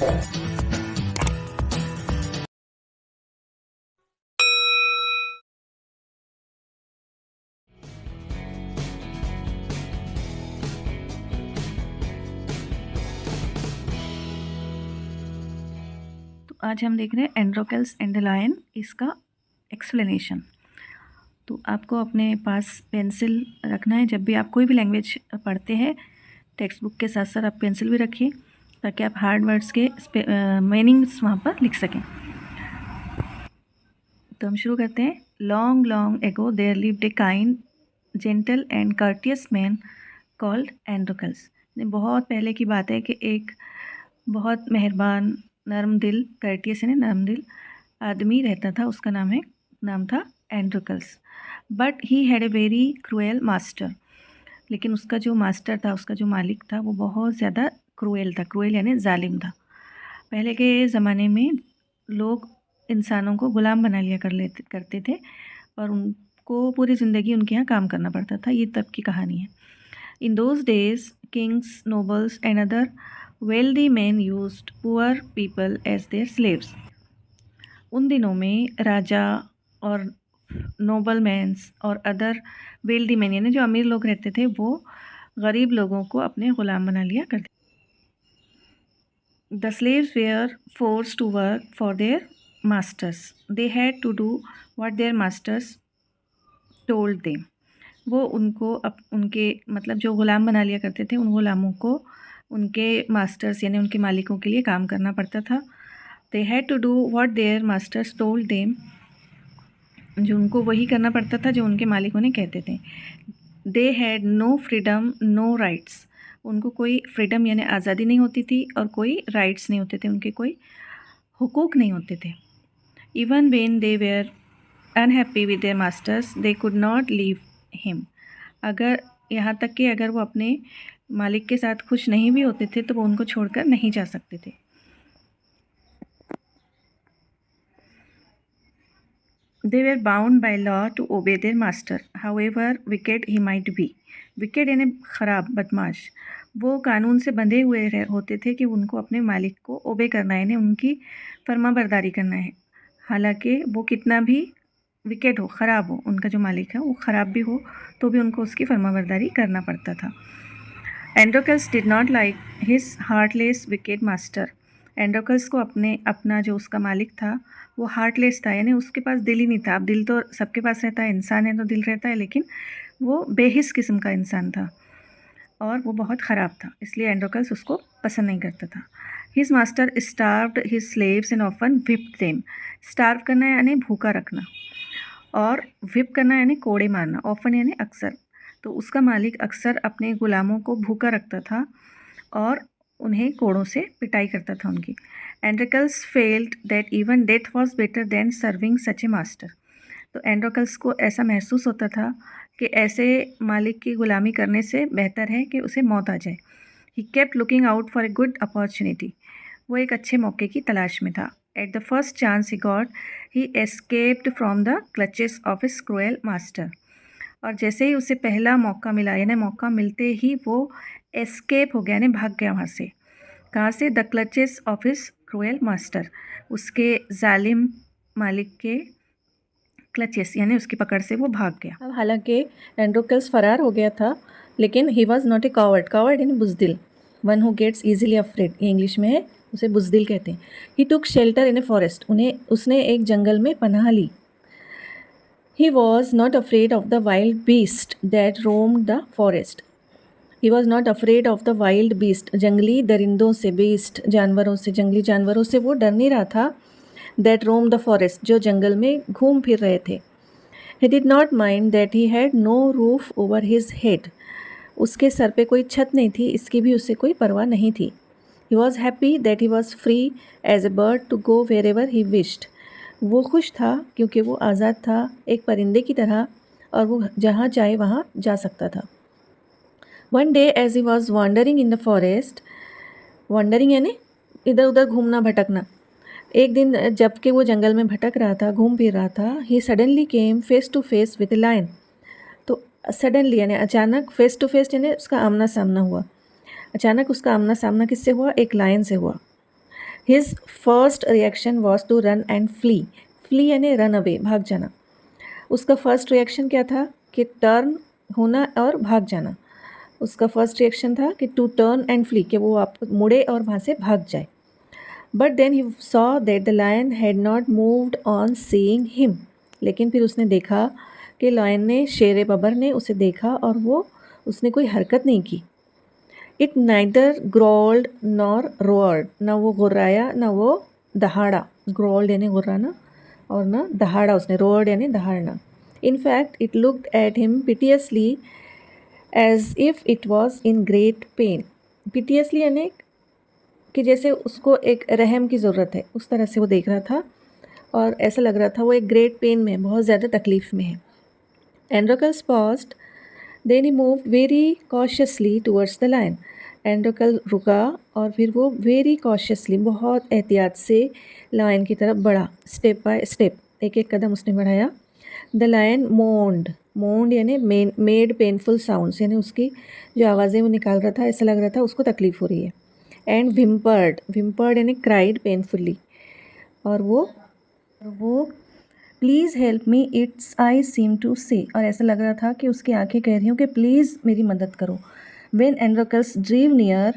तो आज हम देख रहे हैं एंड्रोकल्स एंड द लायन, इसका एक्सप्लेनेशन। तो आपको अपने पास पेंसिल रखना है। जब भी आप कोई भी लैंग्वेज पढ़ते हैं, टेक्स्ट बुक के साथ साथ आप पेंसिल भी रखिए ताकि आप हार्ड वर्ड्स के मीनिंग्स वहाँ पर लिख सकें। तो हम शुरू करते हैं। Long long ago there lived a kind gentle and courteous man called Androcles. बहुत पहले की बात है कि एक बहुत मेहरबान नर्म दिल, कर्टियस यानी नर्म दिल आदमी रहता था। उसका नाम था Androcles. But he had a very cruel master. लेकिन उसका जो मास्टर था, उसका जो मालिक था, वो बहुत ज़्यादा क्रूएल था। क्रूएल यानी जालिम था। पहले के ज़माने में लोग इंसानों को ग़ुलाम बना लिया करते थे और उनको पूरी ज़िंदगी उनके यहाँ काम करना पड़ता था। ये तब की कहानी है। In those days kings, nobles and other wealthy man used poor people as their slaves. उन दिनों में राजा और नोबल मैन्स और अदर वेल्दी मैन यानी जो अमीर लोग रहते थे, वो गरीब लोगों को अपने ग़ुलाम बना लिया करते। The slaves were forced to work for their masters. They had to do what their masters told them. वो उनको उनके मतलब जो ग़ुलाम बना लिया करते थे, उन ग़ुलामों को उनके मास्टर्स यानी उनके मालिकों के लिए काम करना पड़ता था। They had to do what their masters told them. जो उनको वही करना पड़ता था जो उनके मालिक उन्हें कहते थे। They had no freedom no rights. उनको कोई फ्रीडम यानी आज़ादी नहीं होती थी और कोई राइट्स नहीं होते थे, उनके कोई हुकूक नहीं होते थे। Even when they were unhappy with their masters they could not leave him. अगर यहाँ तक कि अगर वो अपने मालिक के साथ खुश नहीं भी होते थे तो वो उनको छोड़कर नहीं जा सकते थे। They were bound by law to obey their master, however wicked he might be. Wicked यानी ख़राब, बदमाश। वो कानून से बंधे हुए होते थे कि उनको अपने मालिक को ओबे करना है, यानी उनकी फर्माबरदारी करना है। हालांकि वो कितना भी विकेट हो, ख़राब हो, उनका जो मालिक है वो ख़राब भी हो तो भी उनको उसकी फर्माबरदारी करना पड़ता था। Androcles did not like his heartless wicked master. Androcles को अपना जो उसका मालिक था वो हार्टलेस था, यानी उसके पास दिल ही नहीं था। अब दिल तो सबके पास रहता है, इंसान है तो दिल रहता है, लेकिन वो बेहिस किस्म का इंसान था और वो बहुत ख़राब था, इसलिए एंड्रोकल्स उसको पसंद नहीं करता था। His master starved his slaves and often whipped them. Starve करना यानी भूखा रखना और विप करना यानी कोड़े मारना, ऑफन यानी अक्सर। तो उसका मालिक अक्सर अपने ग़ुलामों को भूखा रखता था और उन्हें कोड़ों से पिटाई करता था उनकी। Androcles felt that even death was better than serving such a master. तो एंड्रोकल्स को ऐसा महसूस होता था कि ऐसे मालिक की ग़ुलामी करने से बेहतर है कि उसे मौत आ जाए। He kept looking out for a good opportunity. वो एक अच्छे मौके की तलाश में था। At the first chance he got he escaped from the clutches of his cruel master. और जैसे ही उसे पहला मौका मिला, यानी मौका मिलते ही वो एस्केप हो गया, यानी भाग गया वहाँ से। कहाँ से? The clutches of his cruel master, उसके जालिम मालिक के क्लचेस यानी उसकी पकड़ से वो भाग गया। अब हालांकि एंड्रोकल्स फरार हो गया था, लेकिन he was not a coward. Coward यानी बुज़दिल, one who gets easily afraid, ये इंग्लिश में है, उसे बुज़दिल कहते हैं। ही टुक शेल्टर इन ए फॉरेस्ट, उसने एक जंगल में पनाह ली। He was not afraid of the wild beast that roamed the forest. He was not afraid of the wild beast. जंगली दरिंदों से, beast जानवरों से, जंगली जानवरों से वो डर नहीं रहा था। That roamed the forest, जो जंगल में घूम फिर रहे थे। He did not mind that he had no roof over his head. उसके सर पे कोई छत नहीं थी, इसकी भी उसे कोई परवाह नहीं थी। He was happy that he was free as a bird to go wherever he wished. वो खुश था क्योंकि वो आज़ाद था एक परिंदे की तरह और वो जहाँ चाहे वहाँ जा सकता था। One day as he was wandering in the forest, wandering यानी इधर उधर घूमना भटकना। एक दिन जबकि वो जंगल में भटक रहा था, घूम फिर रहा था, he suddenly came face to face with a lion. तो सडनली यानी अचानक, फेस टू फेस यानी उसका आमना सामना हुआ। अचानक उसका आमना सामना किससे हुआ? एक लायन से हुआ। His first reaction was to run and flee. Flee यानी रन अवे, भाग जाना। उसका फर्स्ट रिएक्शन क्या था कि टर्न होना और भाग जाना। उसका फर्स्ट रिएक्शन था कि टू टर्न एंड फ्ली, कि वो आप मुड़े और वहाँ से भाग जाए। But then he saw that the lion had not moved on seeing him. लेकिन फिर उसने देखा कि लायन ने, शेर बबर ने उसे देखा और वो उसने कोई हरकत नहीं की। इट नाइदर ग्रोल्ड नॉर रोअर्ड, ना वो गुर्राया ना वो दहाड़ा। ग्रोल्ड यानी गुर्राना और ना दहाड़ा उसने, रोअर्ड यानी दहाड़ना। In fact it looked at him piteously as if it was in great pain. Piteously यानी कि जैसे उसको एक रहम की ज़रूरत है, उस तरह से वो देख रहा था और ऐसा लग रहा था वो एक ग्रेट पेन में, बहुत ज़्यादा तकलीफ़ में है। Androcles paused, then he moved very cautiously towards the lion. Androcles रुका और फिर वो वेरी कॉशियसली, बहुत एहतियात से लायन की तरफ बढ़ा। स्टेप बाय स्टेप, एक एक कदम उसने बढ़ाया। द लायन मोन्ड, मोन्ड यानी मेड पेनफुल साउंड्स, यानी उसकी जो आवाज़ें वो निकाल रहा था, ऐसा लग रहा था उसको तकलीफ़ हो रही है। एंड विम्पर्ड, विम्पर्ड यानी क्राइड पेनफुली, और वो please help me it's I seem to say, और ऐसा लग रहा था कि उसकी आंखें कह रही हूँ कि प्लीज़ मेरी मदद करो। When Androcles drew near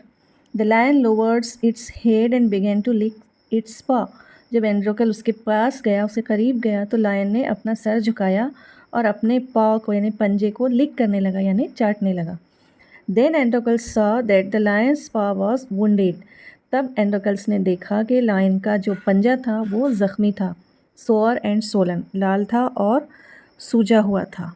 the lion lowered its head and began to lick its paw. जब एंड्रोकल उसके पास गया, उसके करीब गया, तो लायन ने अपना सर झुकाया और अपने पॉ को यानी पंजे को लिक करने लगा, यानी चाटने लगा। Then Androcles saw that the lion's paw was wounded. तब एंड्रोकल्स ने देखा कि लायन का जो पंजा था वो ज़ख्मी था। सोअर एंड सोलन, लाल था और सूजा हुआ था।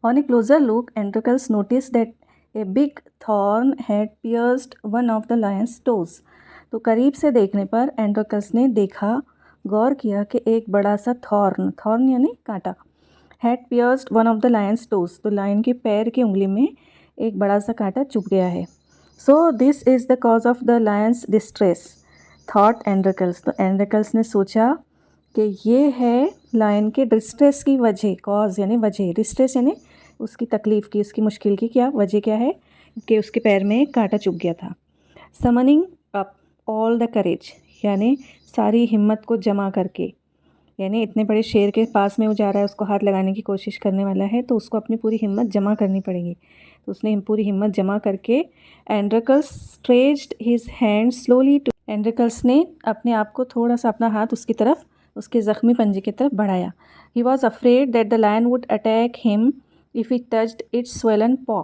On a closer look Androcles noticed that a big thorn had pierced one of the lion's toes. तो करीब से देखने पर एंड्रोकल्स ने देखा, गौर किया कि एक बड़ा सा थॉर्न, थॉर्न यानी कांटा, had pierced one of the lion's toes. तो लायन के पैर की उंगली में एक बड़ा सा कांटा चुभ गया है। So this is the cause of the lion's distress, thought Androcles. तो एंड्रोकल्स ने सोचा कि ये है लायन के डिस्ट्रेस की वजह, कॉज यानी वजह, डिस्ट्रेस यानी उसकी तकलीफ़ की, उसकी मुश्किल की क्या वजह क्या है कि उसके पैर में कांटा चुभ गया था। Summoning up all the courage, यानी सारी हिम्मत को जमा करके, यानी इतने बड़े शेर के पास में वो जा रहा है, उसको हाथ लगाने की कोशिश करने वाला है, तो उसको अपनी पूरी हिम्मत जमा करनी पड़ेगी। तो उसने पूरी हिम्मत जमा करके Androcles stretched his hand slowly to, Androcles ने अपने आप को थोड़ा सा, अपना हाथ उसकी तरफ, उसके ज़ख्मी पंजे की तरफ बढ़ाया। He was afraid that the lion would attack him if he touched its swollen paw.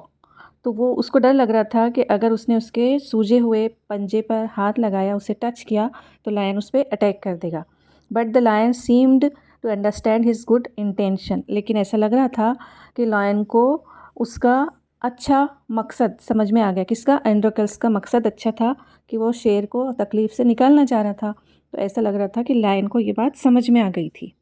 तो वो, उसको डर लग रहा था कि अगर उसने उसके सूजे हुए पंजे पर हाथ लगाया, उसे टच किया, तो लायन उस पर अटैक कर देगा। But the lion seemed to understand his good intention. लेकिन ऐसा लग रहा था कि लायन को उसका अच्छा मकसद समझ में आ गया। किसका? एंड्रोकल्स का मकसद अच्छा था कि वो शेर को तकलीफ़ से निकालना चाह रहा था। तो ऐसा लग रहा था कि लायन को ये बात समझ में आ गई थी।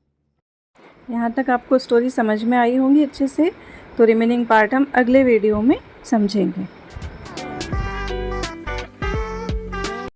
यहाँ तक आपको स्टोरी समझ में आई होंगी अच्छे से। तो रिमेनिंग पार्ट हम अगले वीडियो में समझेंगे।